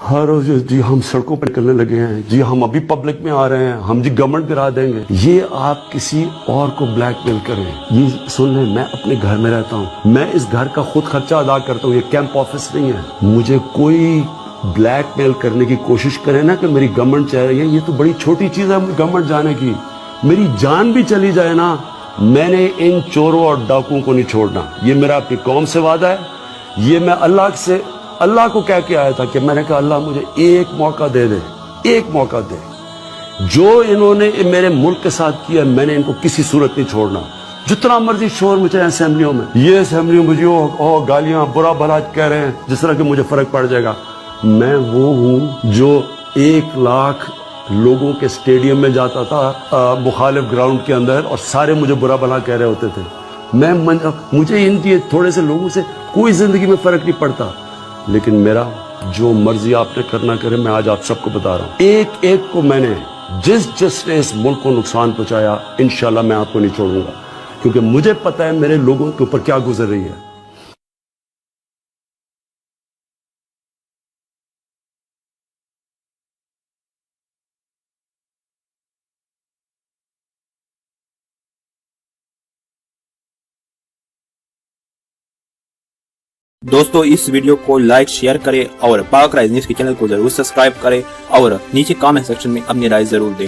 ہر روز جی ہم سڑکوں پر نکلنے لگے ہیں، جی ہم ابھی پبلک میں آ رہے ہیں، ہم جی گورنمنٹ گرا دیں گے. یہ آپ کسی اور کو بلیک میل کریں. یہ سن لیں، میں اپنے گھر میں رہتا ہوں، میں اس گھر کا خود خرچہ ادا کرتا ہوں، یہ کیمپ آفس نہیں ہے. مجھے کوئی بلیک میل کرنے کی کوشش کرے نا کہ میری گورنمنٹ چاہ رہی ہے، یہ تو بڑی چھوٹی چیز ہے گورنمنٹ جانے کی. میری جان بھی چلی جائے نا، میں نے ان چوروں اور ڈاکوؤں کو نہیں چھوڑنا. یہ میرا اپنی قوم سے وعدہ ہے. یہ میں اللہ کو کہہ کے آیا تھا کہ میں نے کہا اللہ مجھے ایک موقع دے دے، ایک موقع دے. جو انہوں نے میرے ملک کے ساتھ کیا میں نے ان کو کسی صورت نہیں چھوڑنا. جتنا مرضی شور مچے اسمبلیوں میں، یہ اسمبلیوں میں جو گالیاں برا بھلا کہہ رہے ہیں جس طرح کہ مجھے فرق پڑ جائے گا. میں وہ ہوں جو 1 لاکھ لوگوں کے سٹیڈیم میں جاتا تھا مخالف گراؤنڈ کے اندر، اور سارے مجھے برا بھلا کہہ رہے ہوتے تھے. مجھے ان کے تھوڑے سے لوگوں سے کوئی زندگی میں فرق نہیں پڑتا، لیکن میرا جو مرضی آپ نے کرنا کرے. میں آج آپ سب کو بتا رہا ہوں، ایک ایک کو میں نے جس نے اس ملک کو نقصان پہنچایا، انشاءاللہ میں آپ کو نہیں چھوڑوں گا، کیونکہ مجھے پتا ہے میرے لوگوں کے اوپر کیا گزر رہی ہے. دوستو اس ویڈیو کو لائک شیئر کریں اور پاک رائز نیوز کے چینل کو ضرور سبسکرائب کریں اور نیچے کامنٹ سیکشن میں اپنی رائے ضرور دیں.